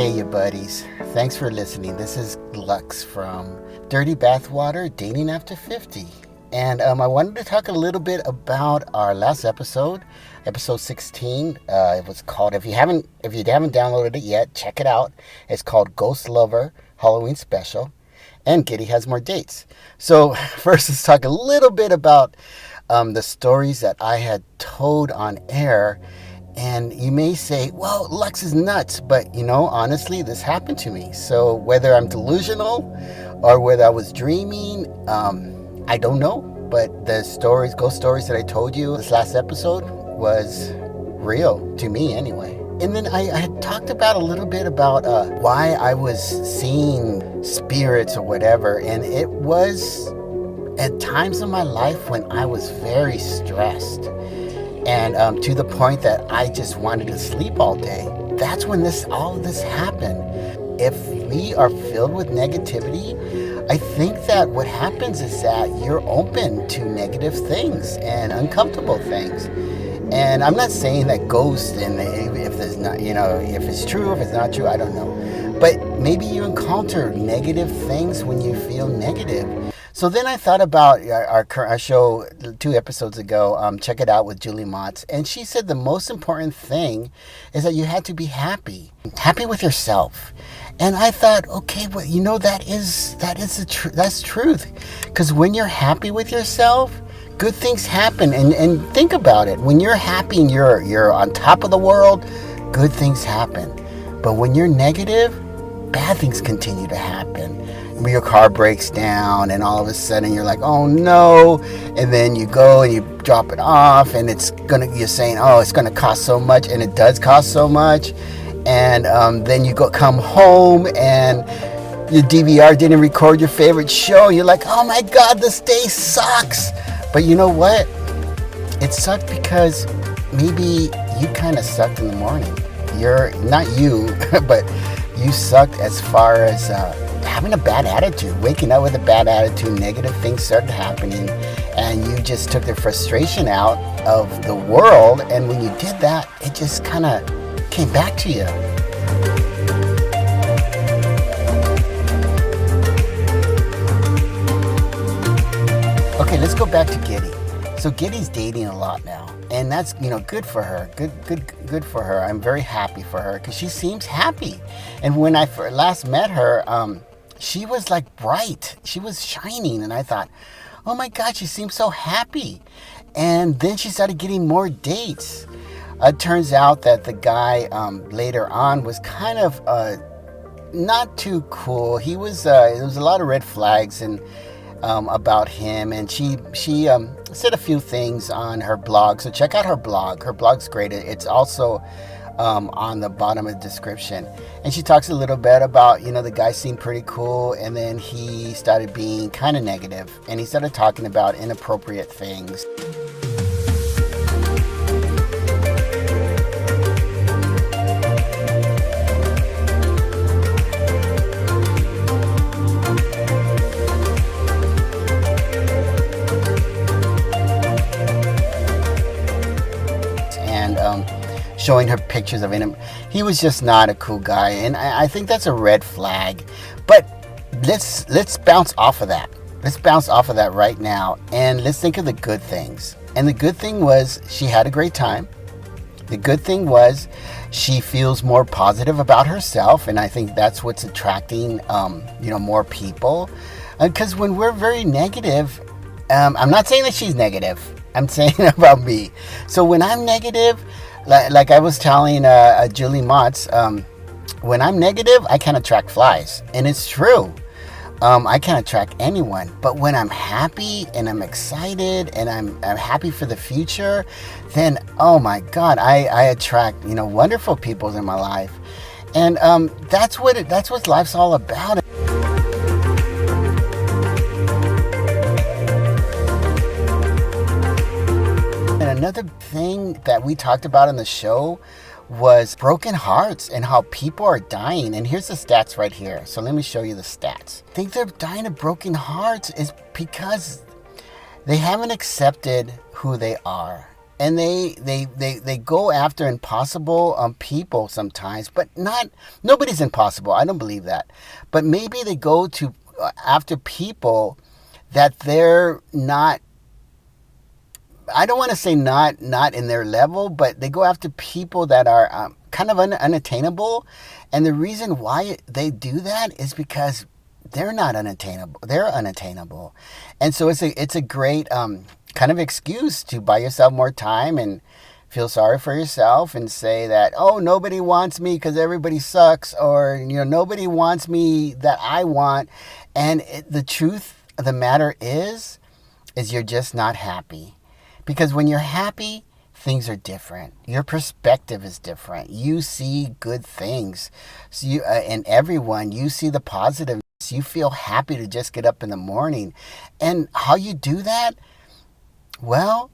Hey, you buddies. Thanks for listening. This is Lux from Dirty Bathwater, Dating After 50. And I wanted to talk a little bit about our last episode, episode 16. It was called, if you haven't downloaded it yet, check it out. It's called Ghost Lover Halloween Special. And Giddy has more dates. So first, let's talk a little bit about the stories that I had told on air. And you may say, well, Lux is nuts. But, honestly, this happened to me. So whether I'm delusional or whether I was dreaming, I don't know. But the ghost stories that I told you this last episode was real to me anyway. And then I had talked about a little bit about why I was seeing spirits or whatever. And it was at times in my life when I was very stressed. And to the point that I just wanted to sleep all day. That's when all of this happened. If we are filled with negativity, I think that what happens is that you're open to negative things and uncomfortable things. And I'm not saying that ghosts, and if there's not, if it's true, if it's not true, I don't know. But maybe you encounter negative things when you feel negative. So then I thought about our show 2 episodes ago, Check It Out with Julie Motz. And she said the most important thing is that you had to be happy with yourself. And I thought, okay, well, that's truth. Because when you're happy with yourself, good things happen. And think about it. When you're happy and you're on top of the world, good things happen. But when you're negative, bad things continue to happen. Your car breaks down and all of a sudden you're like, oh no, and then you go and you drop it off and you're saying, oh, it's gonna cost so much, and it does cost so much. And then you come home and your DVR didn't record your favorite show. You're like, oh my god, this day sucks. But you know what, it sucked because maybe you kind of sucked in the morning. You're not you but you sucked as far as having a bad attitude, waking up with a bad attitude, negative things started happening, and you just took the frustration out of the world. And when you did that, it just kind of came back to you. Okay, let's go back to Giddy. So Giddy's dating a lot now, and that's good for her. Good for her. I'm very happy for her because she seems happy. And when I last met her, she was like bright. She was shining, and I thought, oh my God, she seems so happy. And then she started getting more dates. It turns out that the guy later on was kind of not too cool. He was there was a lot of red flags and about him, and she said a few things on her blog. So check out her blog. Her blog's great. It's also on the bottom of the description. And she talks a little bit about, the guy seemed pretty cool, and then he started being kind of negative, and he started talking about inappropriate things. Showing her pictures of him. He was just not a cool guy, and I think that's a red flag. But let's bounce off of that. Let's bounce off of that right now, and let's think of the good things. And the good thing was she had a great time. The good thing was she feels more positive about herself, and I think that's what's attracting more people. Because when we're very negative, I'm not saying that she's negative. I'm saying about me. So when I'm negative, like I was telling Julie Motz, when I'm negative, I can't attract flies. And it's true. I can't attract anyone. But when I'm happy and I'm excited and I'm happy for the future, then, oh my God, I attract, wonderful people in my life. And that's what life's all about. Another thing that we talked about on the show was broken hearts and how people are dying. And here's the stats right here. So let me show you the stats. I think they're dying of broken hearts is because they haven't accepted who they are. and they go after impossible people sometimes, but nobody's impossible. I don't believe that. But maybe they go to after people that they're not, I don't want to say not in their level, but they go after people that are kind of unattainable. And the reason why they do that is because they're not unattainable. They're unattainable. And so it's a great kind of excuse to buy yourself more time and feel sorry for yourself and say that, oh, nobody wants me because everybody sucks, or nobody wants me that I want. And the truth of the matter is you're just not happy. Because when you're happy, things are different. Your perspective is different. You see good things. So in everyone, you see the positive. You feel happy to just get up in the morning. And how you do that? Well,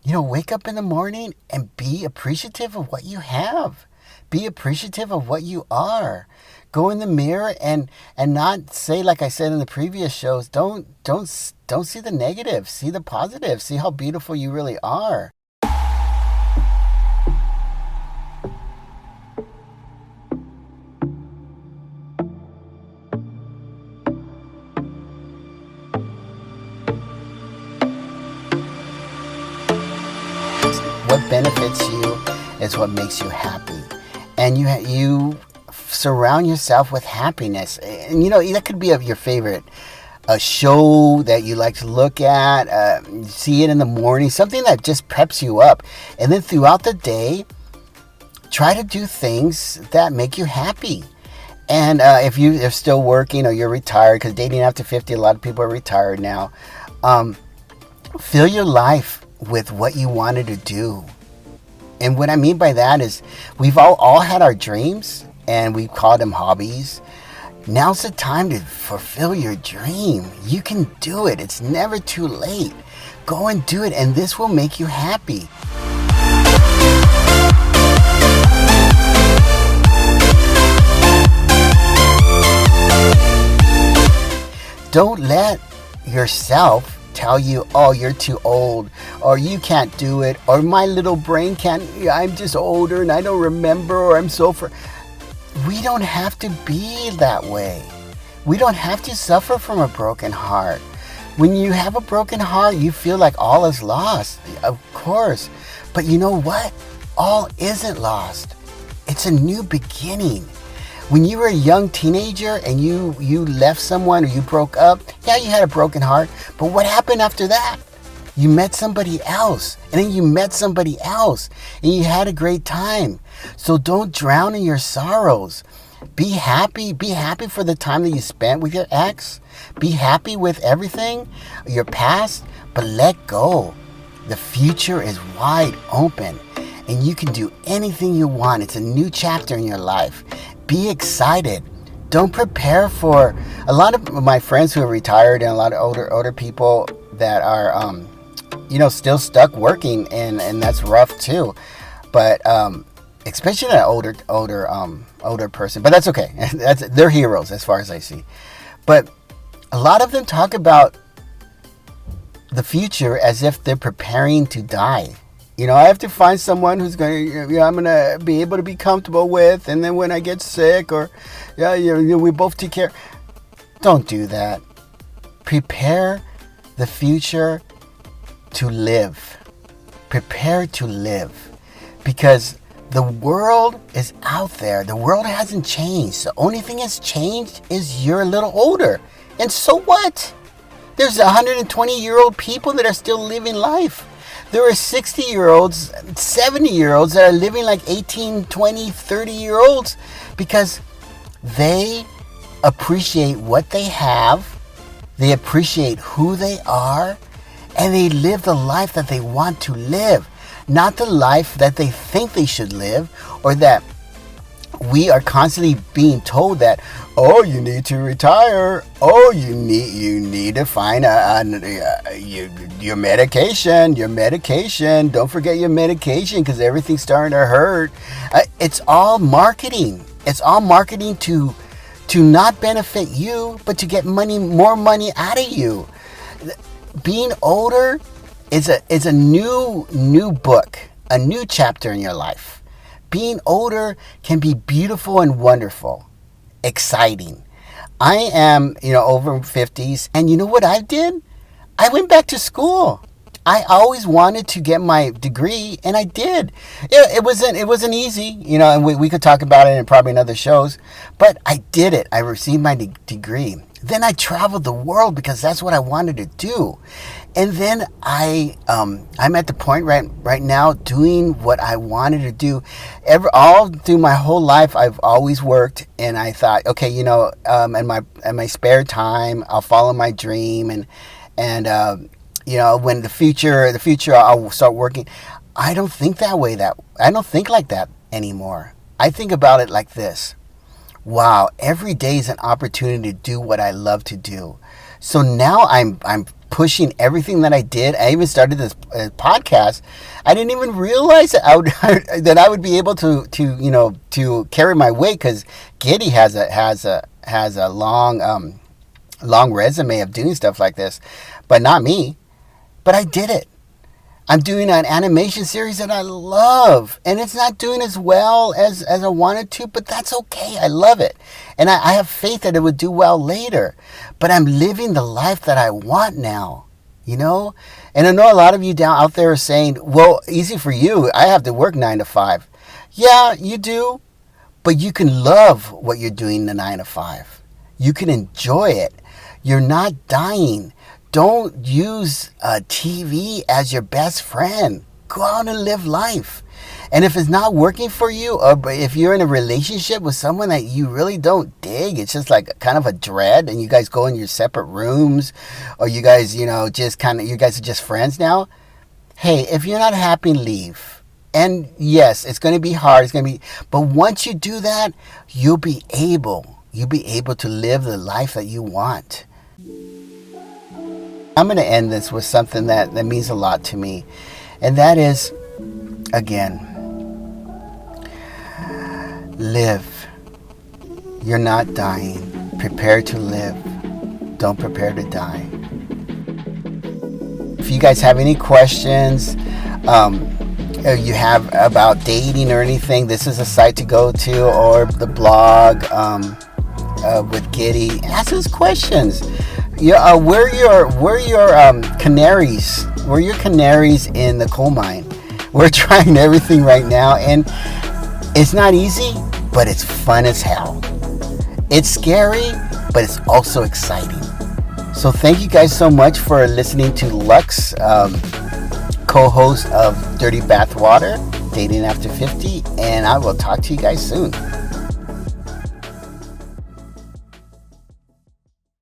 wake up in the morning and be appreciative of what you have. Be appreciative of what you are. Go in the mirror and not say, like I said in the previous shows, don't see the negative. See the positive. See how beautiful you really are. What benefits you is what makes you happy. And you surround yourself with happiness. And that could be of your favorite a show that you like to look at, see it in the morning, something that just preps you up. And then throughout the day, try to do things that make you happy. And if you're still working or you're retired, because dating after 50, a lot of people are retired now, fill your life with what you wanted to do. And what I mean by that is we've all had our dreams and we call them hobbies. Now's the time to fulfill your dream. You can do it. It's never too late. Go and do it, and this will make you happy. Don't let yourself tell you, oh, you're too old, or you can't do it, or my little brain can't, I'm just older and I don't remember, or I'm so We don't have to be that way. We don't have to suffer from a broken heart. When you have a broken heart, you feel like all is lost, of course. But you know what? All isn't lost. It's a new beginning. When you were a young teenager and you left someone or you broke up, yeah, you had a broken heart. But what happened after that? You met somebody else, and then you met somebody else, and you had a great time. So don't drown in your sorrows. Be happy. Be happy for the time that you spent with your ex. Be happy with everything, your past, but let go. The future is wide open, and you can do anything you want. It's a new chapter in your life. Be excited. Don't prepare for... A lot of my friends who are retired and a lot of older people that are still stuck working, and that's rough too. But especially an older person. But that's okay. They're heroes as far as I see. But a lot of them talk about the future as if they're preparing to die. I have to find someone who's I'm going to be able to be comfortable with, and then when I get sick, or we both take care. Don't do that. Prepare the future to live. Prepare to live. Because the world is out there. The world hasn't changed. The only thing that's changed is you're a little older. And so what? There's 120-year-old people that are still living life. There are 60-year-olds, 70-year-olds that are living like 18, 20, 30-year-olds because they appreciate what they have, they appreciate who they are, and they live the life that they want to live, not the life that they think they should live, or that we are constantly being told that, oh, you need to retire. Oh, you need to find your medication. Your medication. Don't forget your medication because everything's starting to hurt. It's all marketing. It's all marketing to not benefit you, but to get more money out of you. Being older It's a new book, a new chapter in your life. Being older can be beautiful and wonderful, exciting. I am, over 50s, and you know what I did? I went back to school. I always wanted to get my degree, and I did. It wasn't easy, and we could talk about it in probably in other shows, but I did it. I received my degree. Then I traveled the world because that's what I wanted to do. And then I'm at the point right now doing what I wanted to do. All through my whole life, I've always worked, and I thought, okay, in my spare time, I'll follow my dream, and when the future, I'll start working. I don't think that way. I don't think like that anymore. I think about it like this. Wow, every day is an opportunity to do what I love to do. So now I'm pushing everything that I did. I even started this podcast. I didn't even realize that I would be able to carry my weight, because Giddy has a long resume of doing stuff like this, but not me. But I did it. I'm doing an animation series that I love, and it's not doing as well as I wanted to, but that's okay. I love it, and I have faith that it would do well later. But I'm living the life that I want now, And I know a lot of you out there are saying, well, easy for you. I have to work 9 to 5. Yeah, you do, but you can love what you're doing the 9 to 5. You can enjoy it. You're not dying. Don't use TV as your best friend. Go out and live life. And if it's not working for you, or if you're in a relationship with someone that you really don't dig, it's just like kind of a dread, and you guys go in your separate rooms, or you guys, you guys are just friends now. Hey, if you're not happy, leave. And yes, it's going to be hard. But once you do that, you'll be able to live the life that you want. I'm going to end this with something that means a lot to me. And that is, again, live. You're not dying. Prepare to live. Don't prepare to die. If you guys have any questions, you have about dating or anything, this is a site to go to, or the blog with Giddy. Ask us questions. We're your canaries. We're your canaries in the coal mine. We're trying everything right now, and it's not easy, but it's fun as hell. It's scary, but it's also exciting. So thank you guys so much for listening to Lux, co-host of Dirty Bathwater, Dating After 50, and I will talk to you guys soon.